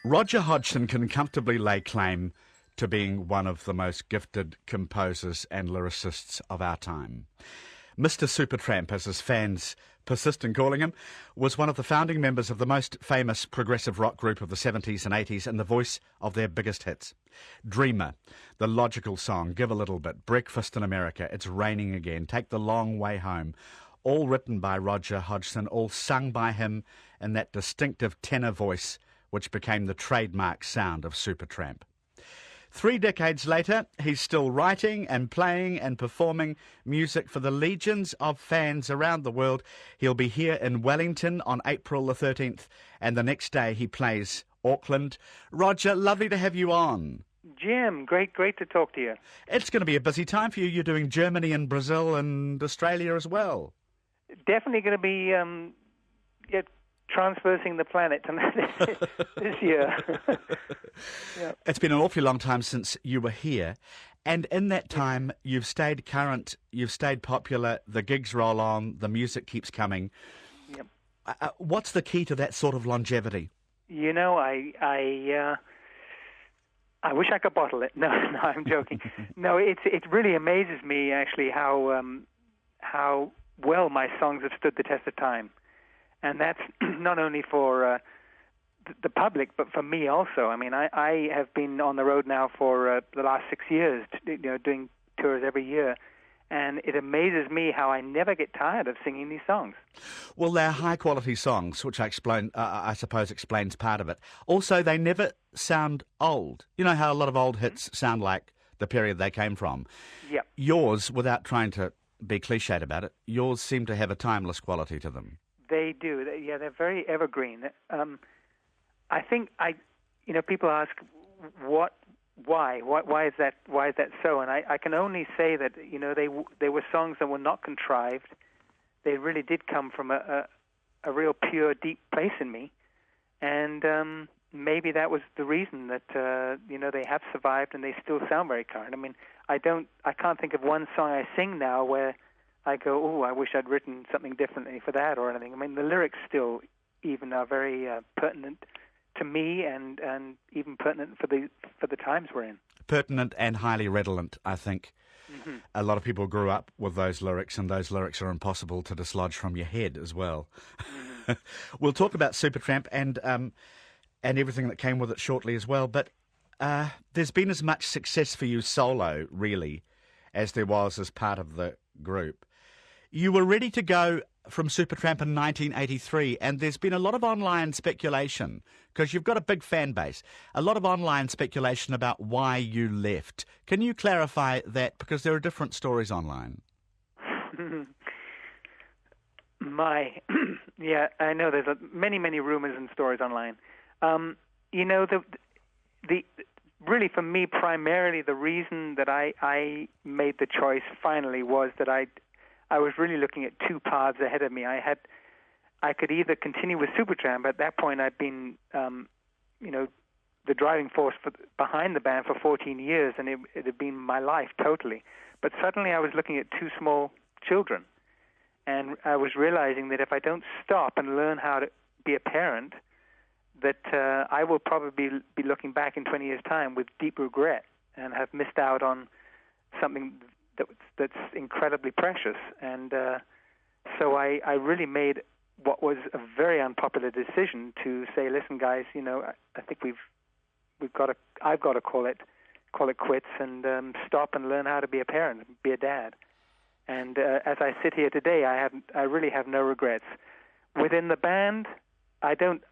Roger Hodgson can comfortably lay claim to being one of the most gifted composers and lyricists of our time. Mr. Supertramp, as his fans persist in calling him, was one of the founding members of the most famous progressive rock group of the 70s and 80s and the voice of their biggest hits. Dreamer, The Logical Song, Give a Little Bit, Breakfast in America, It's Raining Again, Take the Long Way Home, all written by Roger Hodgson, all sung by him in that distinctive tenor voice which became the trademark sound of Supertramp. 3 decades later, he's still writing and playing and performing music for the legions of fans around the world. He'll be here in Wellington on April the 13th, and the next day he plays Auckland. Roger, lovely to have you on. Jim, great to talk to you. It's going to be a busy time for you. You're doing Germany and Brazil and Australia as well. Definitely going to be transversing the planet this year. Yep. It's been an awfully long time since you were here, and in that time you've stayed current, you've stayed popular, the gigs roll on, the music keeps coming. Yep. What's the key to that sort of longevity? You know, I wish I could bottle it. No, I'm joking. No, it really amazes me actually how well my songs have stood the test of time. And that's not only for the public, but for me also. I mean, I have been on the road now for the last 6 years, doing tours every year, and it amazes me how I never get tired of singing these songs. Well, they're high-quality songs, which I suppose explains part of it. Also, they never sound old. You know how a lot of old hits sound like the period they came from? Yeah. Yours, without trying to be cliched about it, yours seem to have a timeless quality to them. They do. They're very evergreen. I think people ask why is that so? And I can only say that they were songs that were not contrived. They really did come from a real pure, deep place in me, and maybe that was the reason that they have survived and they still sound very current. I mean, I can't think of one song I sing now where I go, oh, I wish I'd written something differently for that or anything. I mean, the lyrics still even are very pertinent to me and even pertinent for the times we're in. Pertinent and highly redolent, I think. Mm-hmm. A lot of people grew up with those lyrics, and those lyrics are impossible to dislodge from your head as well. Mm-hmm. We'll talk about Supertramp and everything that came with it shortly as well, but there's been as much success for you solo, really, as there was as part of the group. You were ready to go from Supertramp in 1983, and there's been a lot of online speculation, because you've got a big fan base, a lot of online speculation about why you left. Can you clarify that, because there are different stories online? Yeah, I know there's many rumors and stories online. Really for me, primarily the reason that I made the choice finally was that I was really looking at two paths ahead of me. I could either continue with Supertramp. At that point, I'd been, the driving force behind the band for 14 years, and it had been my life totally. But suddenly I was looking at two small children, and I was realizing that if I don't stop and learn how to be a parent, that I will probably be looking back in 20 years' time with deep regret and have missed out on something that's incredibly precious. And so I really made what was a very unpopular decision to say, listen, guys, I think I've got to call it quits and stop and learn how to be a parent, be a dad. And as I sit here today, I really have no regrets. Within the band, I don't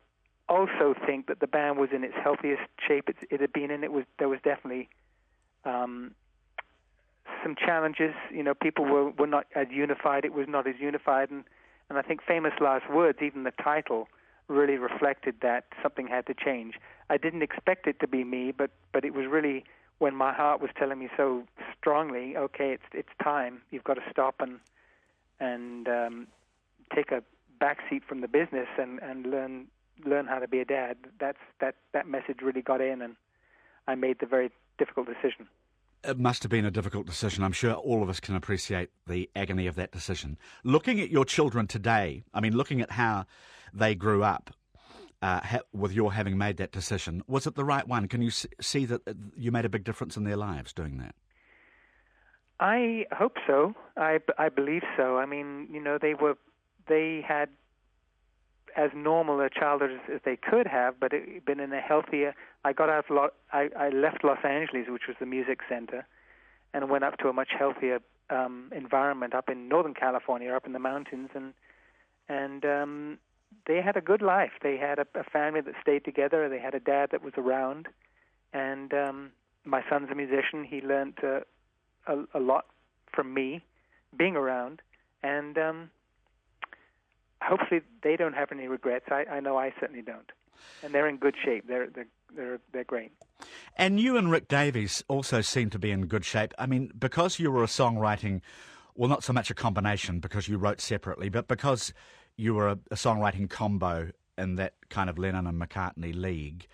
also think that the band was in its healthiest shape it had been in. There was definitely some challenges. People were not as unified. It was not as unified, and I think Famous Last Words, even the title, really reflected that something had to change. I didn't expect it to be me, but it was really when my heart was telling me so strongly, okay, it's time. You've got to stop and take a backseat from the business and learn how to be a dad. That message really got in, and I made the very difficult decision. It must have been a difficult decision. I'm sure all of us can appreciate the agony of that decision. Looking at your children today, I mean, looking at how they grew up, with your having made that decision. Was it the right one? Can you see that you made a big difference in their lives doing that? I hope so. I believe so. I mean, they had as normal a childhood as they could have, but it been in a healthier. I got out. I left Los Angeles, which was the music center, and went up to a much healthier environment up in Northern California, up in the mountains, and they had a good life. They had a family that stayed together. They had a dad that was around, and my son's a musician. He learned a lot from me being around, and hopefully they don't have any regrets. I know I certainly don't, and they're in good shape. They're great. And you and Rick Davies also seem to be in good shape. I mean, because you were a songwriting, well, not so much a combination because you wrote separately, but because you were a songwriting combo in that kind of Lennon and McCartney league,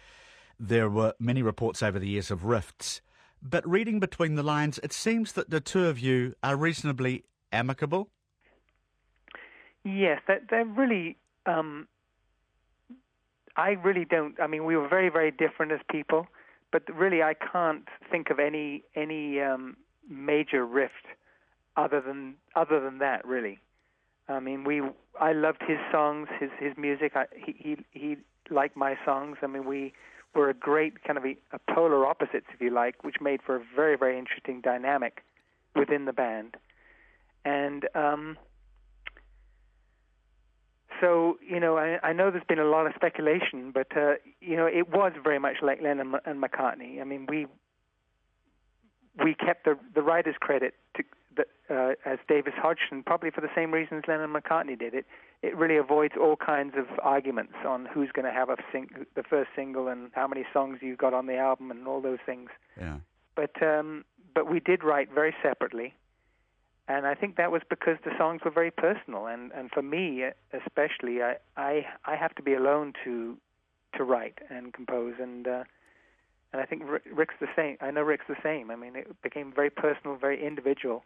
there were many reports over the years of rifts. But reading between the lines, it seems that the two of you are reasonably amicable. Yes, they're really. I really don't. I mean, we were very, very different as people, but really, I can't think of any major rift other than that. Really, I mean, I loved his songs, his music. He liked my songs. I mean, we were a great kind of a polar opposites, if you like, which made for a very, very interesting dynamic within the band. And so, I know there's been a lot of speculation, but, it was very much like Lennon and McCartney. I mean, we kept the writer's credit as Davis Hodgson, probably for the same reasons Lennon and McCartney did. It really avoids all kinds of arguments on who's going to have the first single and how many songs you got on the album and all those things. Yeah. But we did write very separately, and I think that was because the songs were very personal. And for me, especially, I have to be alone to write and compose, and I think Rick's the same. I know Rick's the same. I mean, it became very personal, very individual,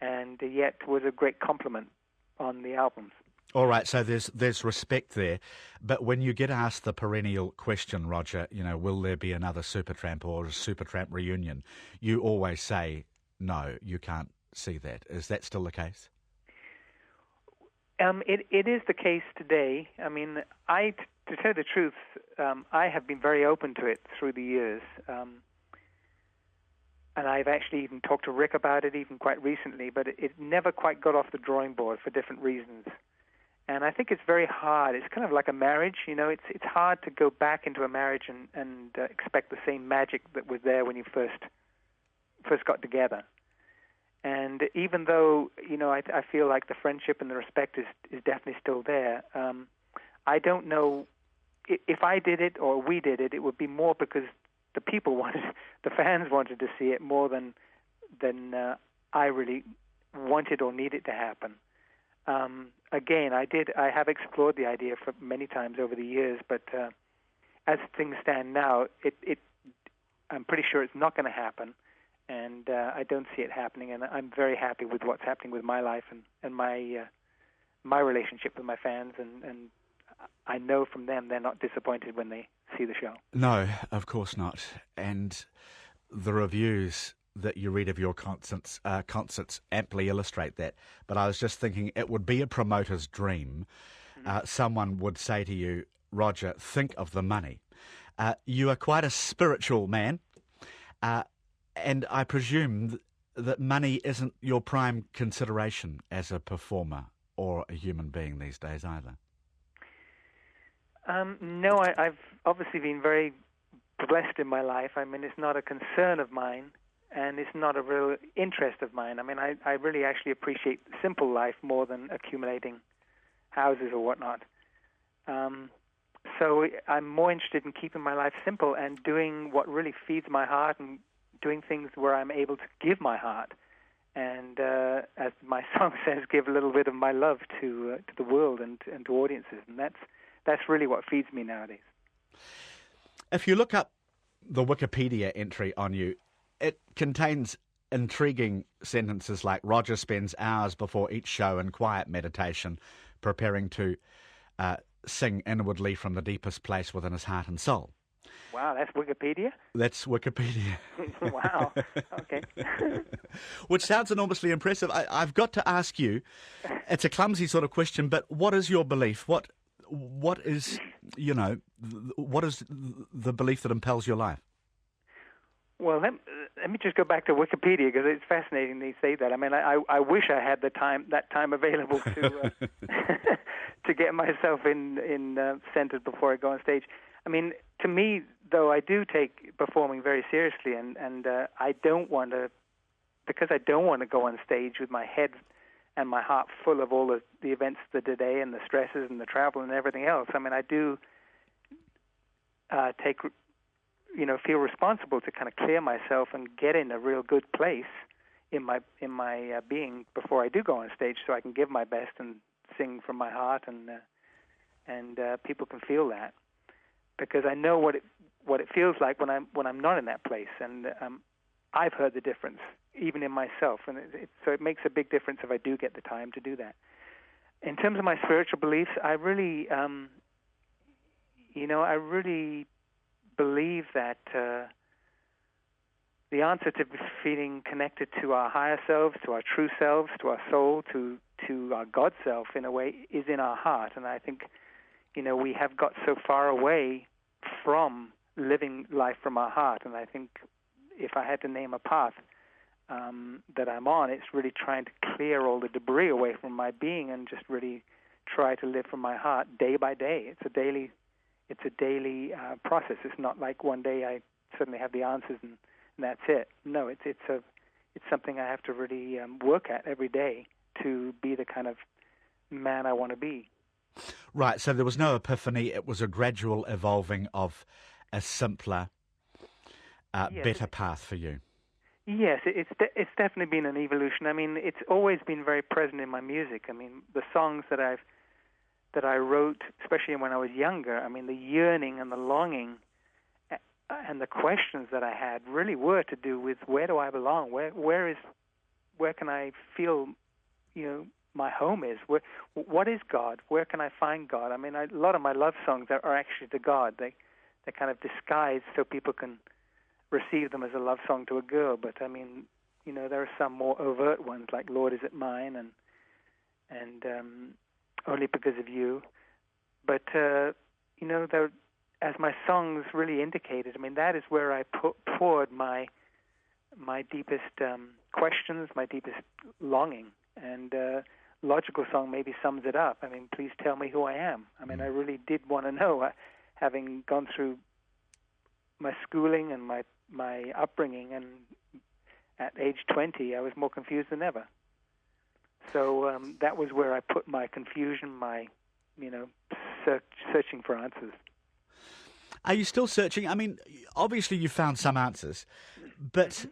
and yet was a great compliment on the albums. All right, so there's respect there, but when you get asked the perennial question, Roger, will there be another Supertramp or a Supertramp reunion, you always say, no, you can't see that. Is that still the case? It is the case today. I mean, to tell the truth, I have been very open to it through the years, and I've actually even talked to Rick about it even quite recently, but it never quite got off the drawing board for different reasons. And I think it's very hard. It's kind of like a marriage, It's hard to go back into a marriage and expect the same magic that was there when you first got together. And even though I feel like the friendship and the respect is definitely still there, I don't know if I did it or we did it. It would be more because the fans wanted to see it more than I really wanted or needed to happen. Again, I have explored the idea for many times over the years, but as things stand now, I'm pretty sure it's not going to happen, and I don't see it happening. And I'm very happy with what's happening with my life and my relationship with my fans, and I know from them they're not disappointed when they see the show. No, of course not. And the reviews that you read of your concerts amply illustrate that. But I was just thinking it would be a promoter's dream. Someone would say to you, Roger, think of the money. You are quite a spiritual man, and I presume that money isn't your prime consideration as a performer or a human being these days either. No, I've obviously been very blessed in my life. I mean, it's not a concern of mine, and it's not a real interest of mine. I mean, I really actually appreciate simple life more than accumulating houses or whatnot. So I'm more interested in keeping my life simple and doing what really feeds my heart and doing things where I'm able to give my heart. And as my song says, give a little bit of my love to the world and to audiences. And that's really what feeds me nowadays. If you look up the Wikipedia entry on you, it contains intriguing sentences like Roger spends hours before each show in quiet meditation preparing to sing inwardly from the deepest place within his heart and soul. Wow, that's Wikipedia? That's Wikipedia. Wow, okay. Which sounds enormously impressive. I've got to ask you, it's a clumsy sort of question, but what is your belief? What is, what is the belief that impels your life? Well, let me just go back to Wikipedia, because it's fascinating they say that. I mean, I wish I had that time available to to get myself in centered before I go on stage. I mean, to me, though, I do take performing very seriously, and I don't want to, because I don't want to go on stage with my head and my heart full of all the events of the day and the stresses and the travel and everything else. I mean, I do feel responsible to kind of clear myself and get in a real good place in my being before I do go on stage, so I can give my best and sing from my heart, and people can feel that, because I know what it feels like when I'm not in that place, and I've heard the difference even in myself, and so it makes a big difference if I do get the time to do that. In terms of my spiritual beliefs, I really believe that the answer to feeling connected to our higher selves, to our true selves, to our soul, to our God self, in a way, is in our heart. And I think, we have got so far away from living life from our heart. And I think if I had to name a path that I'm on, it's really trying to clear all the debris away from my being and just really try to live from my heart day by day. It's a daily process. It's not like one day I suddenly have the answers and that's it. No, it's something I have to really work at every day to be the kind of man I want to be. Right. So there was no epiphany. It was a gradual evolving of a simpler, better path for you. Yes, it's definitely been an evolution. I mean, it's always been very present in my music. I mean, the songs that I wrote, especially when I was younger, I mean, the yearning and the longing and the questions that I had really were to do with where do I belong? Where can I feel, my home is? What is God? Where can I find God? I mean, a lot of my love songs are actually to God. They're kind of disguised so people can receive them as a love song to a girl. But I mean, there are some more overt ones like Lord, Is It Mine and Only Because of You. But, as my songs really indicated, I mean, that is where I poured my deepest questions, my deepest longing. And Logical Song maybe sums it up. I mean, please tell me who I am. I mean, I really did want to know, having gone through my schooling and my upbringing, and at age 20, I was more confused than ever. So that was where I put my confusion, my, searching for answers. Are you still searching? I mean, obviously you found some answers, but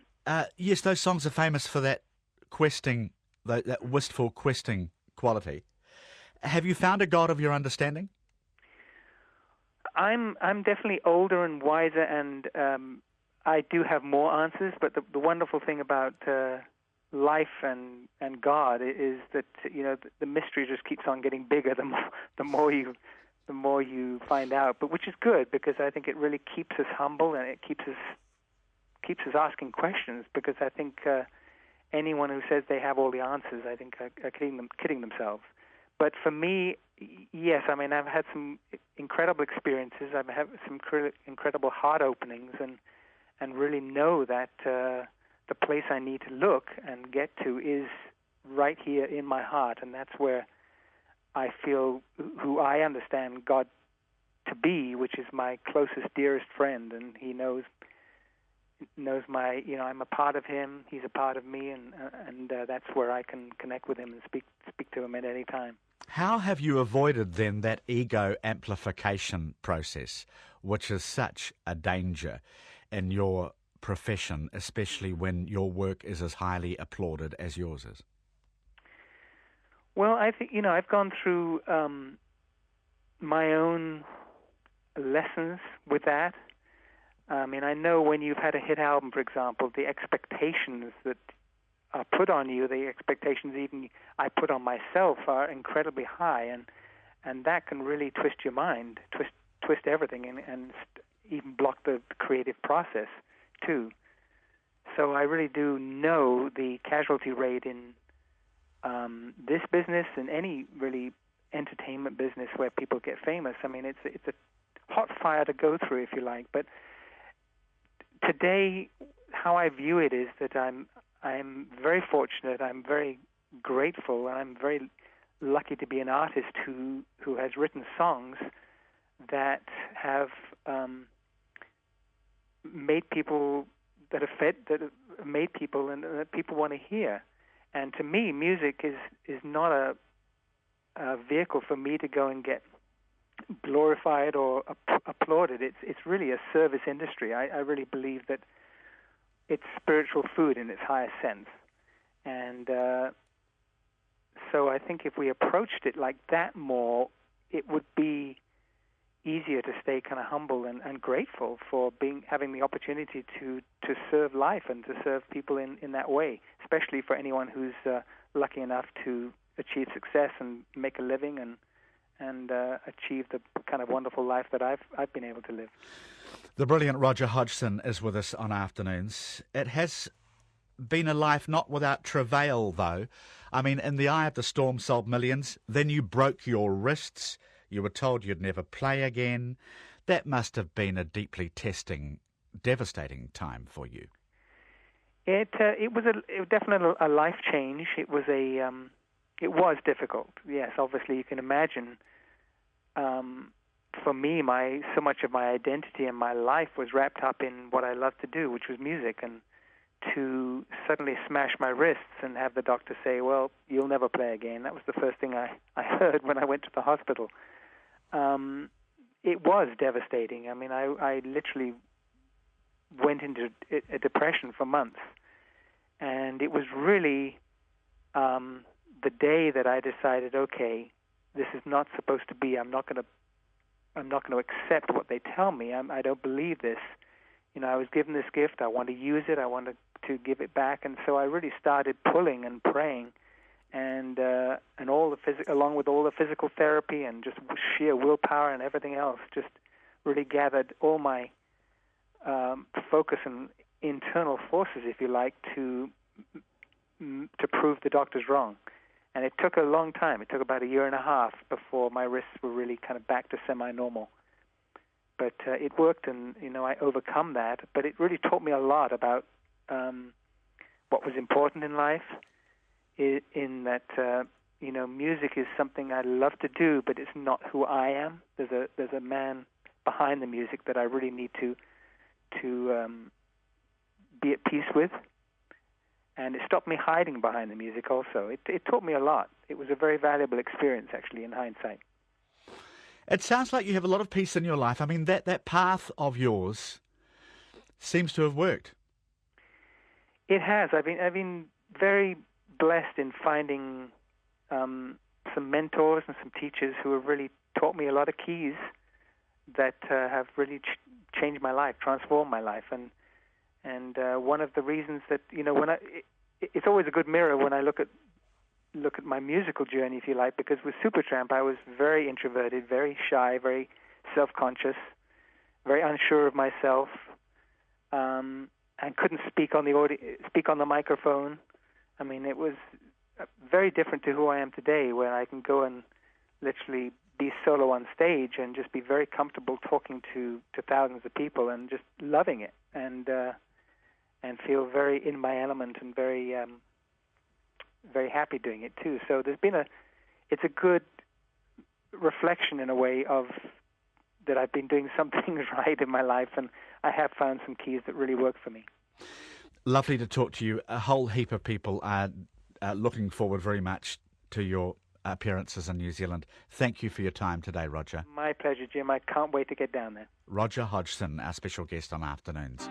yes, those songs are famous for that questing, that wistful questing quality. Have you found a God of your understanding? I'm definitely older and wiser, and I do have more answers. But the wonderful thing about life and God is that the mystery just keeps on getting bigger the more you find out. But which is good, because I think it really keeps us humble, and it keeps us asking questions. Because I think anyone who says they have all the answers, I think are kidding themselves. But for me, yes, I mean, I've had some incredible experiences. I've had some incredible heart openings, and really know that the place I need to look and get to is right here in my heart, and that's where I feel who I understand God to be, which is my closest, dearest friend, and He knows my, I'm a part of Him, He's a part of me, and that's where I can connect with Him and speak to Him at any time. How have you avoided then that ego amplification process, which is such a danger in your profession, especially when your work is as highly applauded as yours is? Well, I think, I've gone through my own lessons with that. I mean, I know when you've had a hit album, for example, the expectations that put on you, the expectations even I put on myself are incredibly high, and that can really twist your mind, twist everything, and even block the creative process too. So I really do know the casualty rate in this business and any really entertainment business where people get famous. I mean, it's a hot fire to go through, if you like. But today, how I view it is that I'm very fortunate. I'm very grateful, and I'm very lucky to be an artist who has written songs that have made people that have made people and that people want to hear. And to me, music is not a vehicle for me to go and get glorified or applauded. It's really a service industry. I really believe that it's spiritual food in its highest sense. And so I think if we approached it like that more, it would be easier to stay kind of humble and grateful for having the opportunity to serve life and to serve people in that way, especially for anyone who's lucky enough to achieve success and make a living and achieve the kind of wonderful life that I've been able to live. The brilliant Roger Hodgson is with us on Afternoons. It has been a life not without travail, though. I mean, In the Eye of the Storm sold millions. Then you broke your wrists. You were told you'd never play again. That must have been a deeply testing, devastating time for you. It was definitely a life change. It was difficult. Yes, obviously you can imagine. For me, so much of my identity and my life was wrapped up in what I loved to do, which was music, and to suddenly smash my wrists and have the doctor say, "Well, you'll never play again." That was the first thing I heard when I went to the hospital. It was devastating. I mean, I literally went into a depression for months, and it was really the day that I decided, okay, this is not supposed to be. I'm not going to accept what they tell me. I don't believe this. You know, I was given this gift. I want to use it. I want to give it back, and so I really started pulling and praying, and all along with all the physical therapy and just sheer willpower and everything else, just really gathered all my focus and internal forces, if you like, to prove the doctors wrong. And it took a long time. It took about 1.5 years before my wrists were really kind of back to semi-normal. But it worked, and I overcome that. But it really taught me a lot about what was important in life. In that music is something I love to do, but it's not who I am. There's a man behind the music that I really need to be at peace with. And it stopped me hiding behind the music also. It taught me a lot. It was a very valuable experience, actually, in hindsight. It sounds like you have a lot of peace in your life. I mean, that path of yours seems to have worked. It has. I've been very blessed in finding some mentors and some teachers who have really taught me a lot of keys that have really changed my life, transformed my life. And one of the reasons that it's always a good mirror when I look at my musical journey, if you like, because with Supertramp I was very introverted, very shy, very self-conscious, very unsure of myself, and couldn't speak on the microphone. I mean, it was very different to who I am today, where I can go and literally be solo on stage and just be very comfortable talking to thousands of people and just loving it and feel very in my element and very very happy doing it too. So it's a good reflection in a way of that I've been doing some things right in my life, and I have found some keys that really work for me. Lovely to talk to you. A whole heap of people are looking forward very much to your appearances in New Zealand. Thank you for your time today, Roger. My pleasure, Jim. I can't wait to get down there. Roger Hodgson, our special guest on Afternoons.